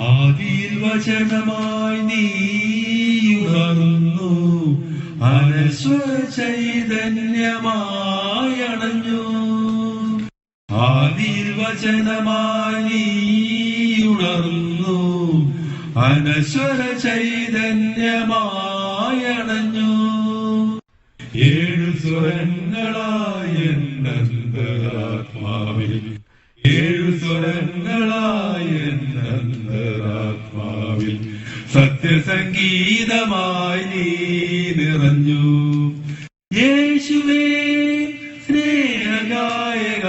ആദിയിൽ വചനമായി നീ ഉണർന്നു, അനശ്വര ചൈതന്യമായി അണഞ്ഞു. ആദിയിൽ വചനമായി നീ ഉണർന്നു, അനശ്വര ചൈതന്യമായി അണഞ്ഞു. ഏഴു സ്വരങ്ങളായ അന്തരാത്മാവിൽ, ഏഴു സ്വരങ്ങളായ അന്തരാത്മാവിൽ സത്യസംഗീതമായി നീ നിറഞ്ഞു. യേശുവേ സ്നേഹഗായക,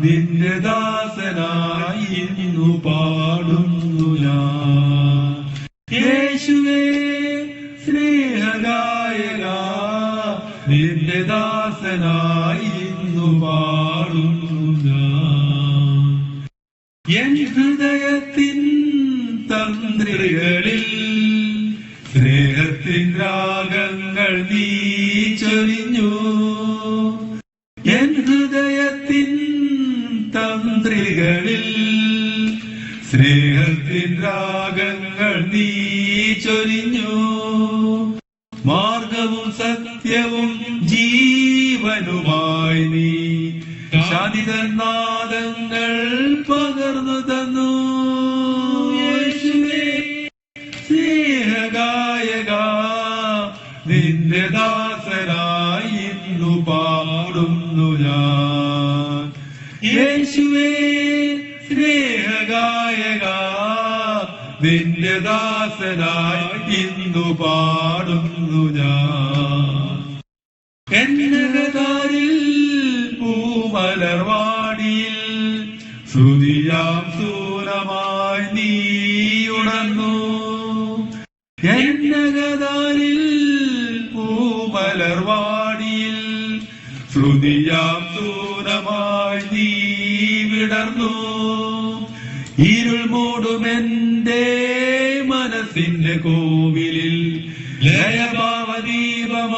നിന്റെ ദാസനായി ഇന്നു പാടുന്നു ഞാൻ. യേശുവേ സ്നേഹഗായക, നിന്റെ ദാസനായി ഇന്നു പാടുന്നു ഞാൻ. എൻ ഹൃദയത്തിൻ തന്ത്രികളിൽ സ്നേഹത്തിൻ രാഗങ്ങൾ നീ ചൊരിഞ്ഞു. എൻ ഹൃദയത്തിൻ തന്ത്രികളിൽ സ്നേഹത്തിൻ രാഗങ്ങൾ നീ ചൊരിഞ്ഞു. മാർഗവും സത്യവും ജീവനുമായി നീ ശാന്തിനാദങ്ങൾ പകർന്നു തന്നു. യേശുവേ സ്നേഹഗായക, നിന്റെ ദാസനായി ഇന്നു പാടുന്നു ഞാൻ. യേശുവേ സ്നേഹഗായക, നിന്റെ ദാസനായി ഇന്നു പാടുന്നു ഞാൻ. എന്നകതാരിൽ പൂമലർവാടിയിൽ ശ്രുതിയാം സൂരമായി നീ ഉണർന്നു. എന്നകതാരിൽ പൂമലർവാടിയിൽ ശ്രുതിയാം സൂരമായി നീ വിടർന്നു. ഇരുൾ മൂടുമെന്റെ മനസ്സിന്റെ കോവിലിൽ ലയഭാവദീപമായി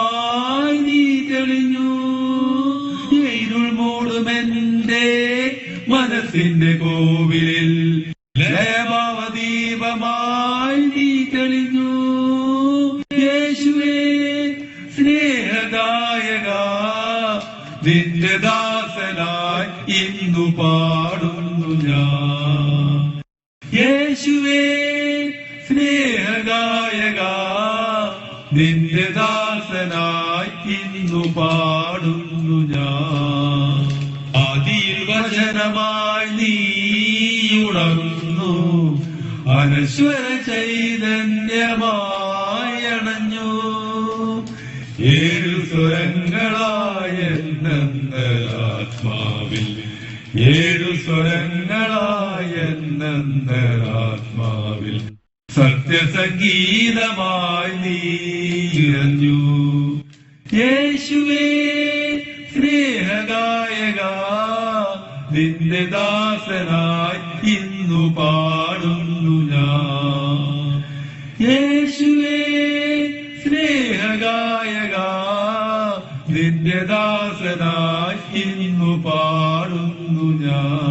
നീ തെളിഞ്ഞു. ഇരുൾ മൂടുമെന്റെ മനസ്സിന്റെ കോവിലിൽ ലയഭാവദീപമായി നീ തെളിഞ്ഞു. യേശുവേ സ്നേഹഗായക, നിന്റെ ദാസനായി ഇന്നു പാടുന്നു ഞാൻ. യേശുവേ സ്നേഹഗായക, നിന്റെ ദാസനായി ഇന്നു പാടുന്നു ഞാൻ. ആദിയിൽ വചനമായി നീ ഉണർന്നു, അനശ്വര ചൈതന്യമായി അണഞ്ഞു. ഏഴു സ്വരങ്ങളായ അന്തരാത്മാവിൽ, ഏഴു സ്വരങ്ങളായ അന്തരാത്മാവിൽ സത്യസംഗീതമായി നീ ഇറഞ്ഞു. യേശുവേ സ്നേഹഗായക, നിന്റെ ദാസനായി ഇന്നു പാടുന്നു ഞാൻ. യേശുവേ സ്നേഹഗായക, നിന്റെ ദാസനായി ഇന്നു പാടുന്നു ഞാൻ.